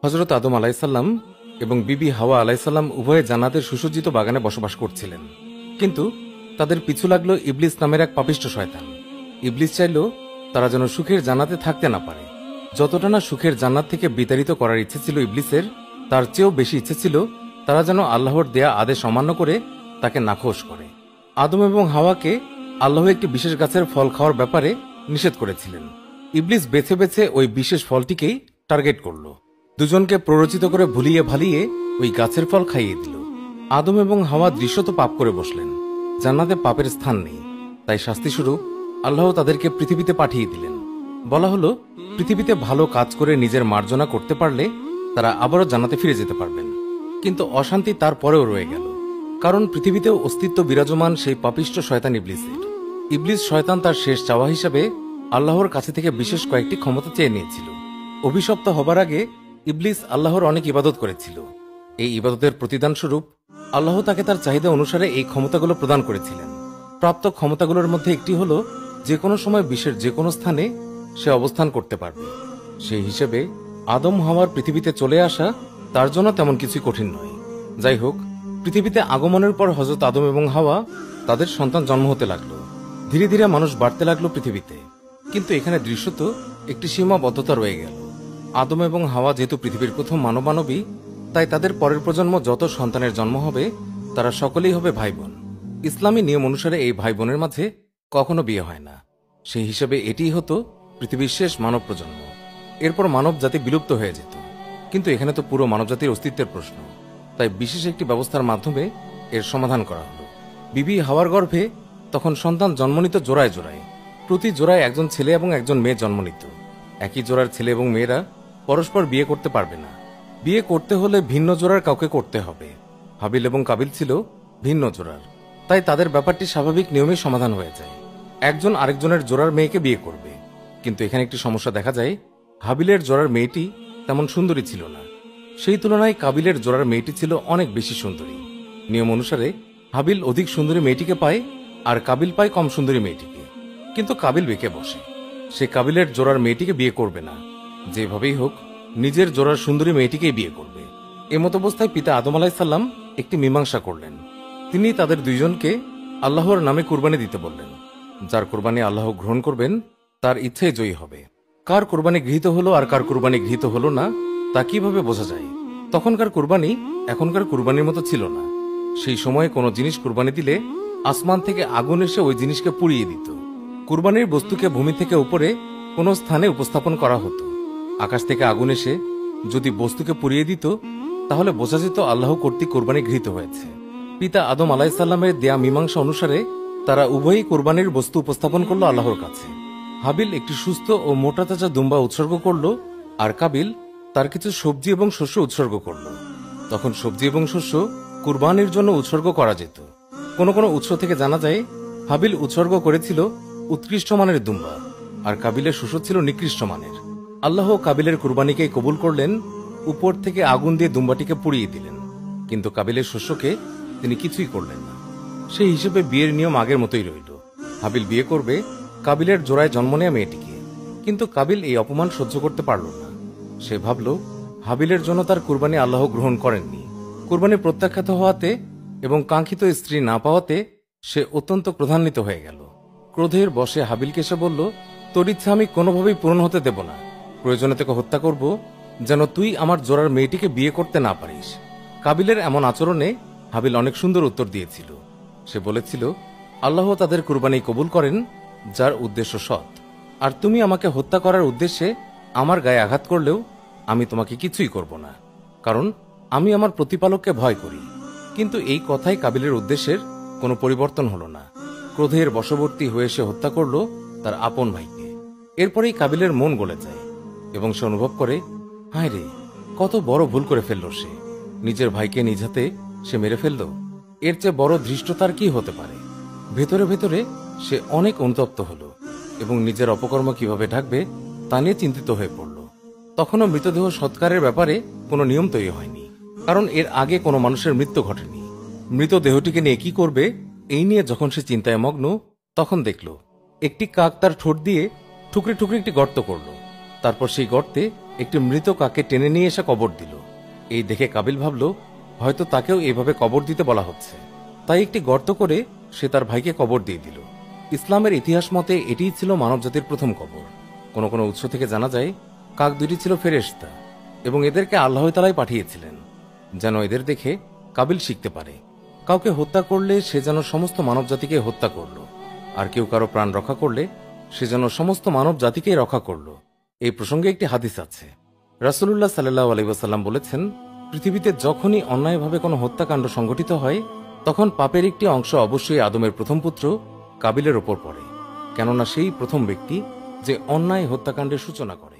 হযরত আদম আলাইসাল্লাম এবং বিবি হাওয়া আলাইসাল্লাম উভয়ে জান্নাতের সুসজ্জিত বাগানে বসবাস করছিলেন। কিন্তু তাদের পিছু লাগলো ইবলিস নামের এক পাপিষ্ঠ শয়তান। ইবলিস চাইল তারা যেন সুখের জান্নাতে থাকতে না পারে। যতটা না সুখের জান্নাত থেকে বিতাড়িত করার ইচ্ছে ছিল ইবলিসের, তার চেয়েও বেশি ইচ্ছে ছিল তারা যেন আল্লাহর দেয়া আদেশ অমান্য করে তাকে নাখোশ করে। আদম এবং হাওয়াকে আল্লাহ একটি বিশেষ গাছের ফল খাওয়ার ব্যাপারে নিষেধ করেছিলেন। ইবলিস বেছে বেছে ওই বিশেষ ফলটিকেই টার্গেট করল। দুজনকে প্ররোচিত করে ভুলিয়ে ভালিয়ে ওই গাছের ফল খাইয়ে দিল। আদম এবং হাওয়া দৃশ্যত পাপ করে বসলেন। জান্নাতে পাপের স্থান নেই, তাই শাস্তিস্বরূপ আল্লাহ তাদেরকে পৃথিবীতে পাঠিয়ে দিলেন। বলা হলো, পৃথিবীতে ভালো কাজ করে নিজের মার্জনা করতে পারলে তারা আবারও জান্নাতে ফিরে যেতে পারবেন। কিন্তু অশান্তি তারপরেও রয়ে গেল, কারণ পৃথিবীতেও অস্তিত্ব বিরাজমান সেই পাপিষ্ঠ শয়তান ইবলিসের। ইবলিস শয়তান তার শেষ চাওয়া হিসাবে আল্লাহর কাছে থেকে বিশেষ কয়েকটি ক্ষমতা চেয়ে নিয়েছিল। অভিশপ্ত হবার আগে ইবলিস আল্লাহর অনেক ইবাদত করেছিল। এই ইবাদতের প্রতিদান স্বরূপ আল্লাহ তাকে তার চাহিদা অনুসারে এই ক্ষমতাগুলো প্রদান করেছিলেন। প্রাপ্ত ক্ষমতাগুলোর মধ্যে একটি হল যে কোনো সময় বিশ্বের যে কোনো স্থানে সে অবস্থান করতে পারবে। সেই হিসেবে আদম হাওয়ার পৃথিবীতে চলে আসা তার জন্য তেমন কিছুই কঠিন নয়। যাই হোক, পৃথিবীতে আগমনের পর হযরত আদম এবং হাওয়া তাদের সন্তান জন্ম হতে লাগলো। ধীরে ধীরে মানুষ বাড়তে লাগলো পৃথিবীতে। কিন্তু এখানে দৃশ্যত একটি সীমাবদ্ধতা রয়ে গেল। আদম এবং হাওয়া যেহেতু পৃথিবীর প্রথম মানবী, তাই তাদের পরের প্রজন্ম যত সন্তানের জন্ম হবে তারা সকলেই হবে ভাই বোন। ইসলামী নিয়ম অনুসারে এই ভাই বোনের মাঝে কখনো বিয়ে হয় না। সেই হিসেবে এটিই হতো পৃথিবীর শেষ মানব প্রজন্ম। এরপর মানব জাতি বিলুপ্ত হয়ে যেত। কিন্তু এখানে তো পুরো মানবজাতির অস্তিত্বের প্রশ্ন, তাই বিশেষ একটি ব্যবস্থার মাধ্যমে এর সমাধান করা হলো। বিবি হাওয়ার গর্ভে তখন সন্তান জন্ম নিত জোড়ায় জোড়ায়। প্রতি জোড়ায় একজন ছেলে এবং একজন মেয়ে জন্ম নিত। একই জোড়ার ছেলে এবং মেয়েরা পরস্পর বিয়ে করতে পারবে না। বিয়ে করতে হলে ভিন্ন জোড়ার কাউকে করতে হবে। হাবিল এবং কাবিল ছিল ভিন্ন জোড়ার, তাই তাদের ব্যাপারটি স্বাভাবিক নিয়মে সমাধান হয়ে যায়। একজন আরেকজনের জোড়ার মেয়েকে বিয়ে করবে। কিন্তু এখানে একটি সমস্যা দেখা যায়, হাবিলের জোড়ার মেয়েটি তেমন সুন্দরী ছিল না। সেই তুলনায় কাবিলের জোড়ার মেয়েটি ছিল অনেক বেশি সুন্দরী। নিয়ম অনুসারে হাবিল অধিক সুন্দরী মেয়েটিকে পায় আর কাবিল পায় কম সুন্দরী মেয়েটিকে। কিন্তু কাবিল বেঁকে বসে, সে কাবিলের জোড়ার মেয়েটিকে বিয়ে করবে না। যেভাবেই হোক নিজের জোড়ার সুন্দরী মেয়েটিকেই বিয়ে করবে। এমত অবস্থায় পিতা আদম আলাইসাল্লাম একটি মীমাংসা করলেন। তিনি তাদের দুইজনকে আল্লাহর নামে কুরবানি দিতে বললেন। যার কুরবানি আল্লাহ গ্রহণ করবেন তার ইচ্ছাই জয়ী হবে। কার কুরবানি গৃহীত হলো আর কার কুরবানি গৃহীত হলো না তা কিভাবে বোঝা যায়? তখনকার কুরবানি এখনকার কুরবানির মতো ছিল না। সেই সময়ে কোনো জিনিস কুরবানি দিলে আসমান থেকে আগুন এসে ওই জিনিসকে পুড়িয়ে দিত। কুরবানির বস্তুকে ভূমি থেকে উপরে কোনো স্থানে উপস্থাপন করা হতো। আকাশ থেকে আগুন এসে যদি বস্তুকে পুড়িয়ে দিত তাহলে বোঝা যেত আল্লাহ কর্তৃক কোরবানি গৃহীত হয়েছে। পিতা আদম আলাইসাল্লামের দেয়া মীমাংসা অনুসারে তারা উভয়ই কোরবানির বস্তু উপস্থাপন করল আল্লাহর কাছে। হাবিল একটি সুস্থ ও মোটা তাজা দুম্বা উৎসর্গ করল, আর কাবিল তার কিছু সবজি এবং শস্য উৎসর্গ করল। তখন সবজি এবং শস্য কুরবানির জন্য উৎসর্গ করা যেত। কোনো কোনো উৎস থেকে জানা যায় হাবিল উৎসর্গ করেছিল উৎকৃষ্ট মানের দুম্বা, আর কাবিলের শস্য ছিল নিকৃষ্ট মানের। আল্লাহ কাবিলের কুরবানিকে কবুল করলেন, উপর থেকে আগুন দিয়ে দুম্বাটিকে পুড়িয়ে দিলেন। কিন্তু কাবিলের শস্যকে তিনি কিছুই করলেন না। সেই হিসেবে বিয়ের নিয়ম আগের মতোই রইল। হাবিল বিয়ে করবে কাবিলের জোড়ায় জন্ম নেয়া মেয়েটিকে। কিন্তু কাবিল এই অপমান সহ্য করতে পারল না। সে ভাবল হাবিলের জন্য তার কুরবানি আল্লাহ গ্রহণ করেননি। কুরবানি প্রত্যাখ্যাত হওয়াতে এবং কাঙ্ক্ষিত স্ত্রী না পাওয়াতে সে অত্যন্ত ক্রোধান্বিত হয়ে গেল। ক্রোধের বশে হাবিলকে সে বলল, তোর ইচ্ছা আমি কোনোভাবেই পূরণ হতে দেব না। প্রয়োজনে তোকে হত্যা করব, যেন তুই আমার জোড়ার মেয়েটিকে বিয়ে করতে না পারিস। কাবিলের এমন আচরণে হাবিল অনেক সুন্দর উত্তর দিয়েছিল। সে বলেছিল, আল্লাহ তাদের কুরবানি কবুল করেন যার উদ্দেশ্য সৎ, আর তুমি আমাকে হত্যা করার উদ্দেশ্যে আমার গায়ে আঘাত করলেও আমি তোমাকে কিছুই করব না, কারণ আমি আমার প্রতিপালককে ভয় করি। কিন্তু এই কথাই কাবিলের উদ্দেশ্যের কোনো পরিবর্তন হল না। ক্রোধের বশবর্তী হয়ে সে হত্যা করল তার আপন ভাইকে। এরপরেই কাবিলের মন গলে যায় এবং সে অনুভব করে, হায় রে, কত বড় ভুল করে ফেলল সে। নিজের ভাইকে নিজ হাতে সে মেরে ফেলল। এর চেয়ে বড় ধৃষ্টতার কি হতে পারে? ভেতরে ভেতরে সে অনেক অনুতপ্ত হল এবং নিজের অপকর্ম কিভাবে ঢাকবে তা নিয়ে চিন্তিত হয়ে পড়ল। তখনও মৃতদেহ সৎকারের ব্যাপারে কোনো নিয়ম তৈরি হয়নি, কারণ এর আগে কোনো মানুষের মৃত্যু ঘটেনি। মৃতদেহটিকে নিয়ে কি করবে এই নিয়ে যখন সে চিন্তায় মগ্ন, তখন দেখল একটি কাক তার ঠোঁট দিয়ে ঠুকরে ঠুকরে একটি গর্ত করল। তারপর সেই গর্তে একটি মৃত কাকে টেনে নিয়ে এসে কবর দিল। এই দেখে কাবিল ভাবল হয়তো তাকেও এভাবে কবর দিতে বলা হচ্ছে, তাই একটি গর্ত করে সে তার ভাইকে কবর দিয়ে দিল। ইসলামের ইতিহাস মতে এটিই ছিল মানবজাতির প্রথম কবর। কোন কোন উৎস থেকে জানা যায় কাক দুটি ছিল ফেরেশতা এবং এদেরকে আল্লাহ তাআলাই পাঠিয়েছিলেন যেন এদের দেখে কাবিল শিখতে পারে। কাউকে হত্যা করলে সে যেন সমস্ত মানব জাতিকে হত্যা করল, আর কেউ কারো প্রাণ রক্ষা করলে সে যেন সমস্ত মানব জাতিকেই রক্ষা করল। এই প্রসঙ্গে একটি হাদিস আছে। রাসূলুল্লাহ সাল্লাল্লাহু আলাইহি ওয়াসাল্লাম বলেছেন, পৃথিবীতে যখনই অন্যায়ভাবে কোনো হত্যাকাণ্ড সংঘটিত হয় তখন পাপের একটি অংশ অবশ্যই আদমের প্রথম পুত্র কাবিলের ওপর পড়ে, কেননা সেই প্রথম ব্যক্তি যে অন্যায় হত্যাকাণ্ডের সূচনা করে।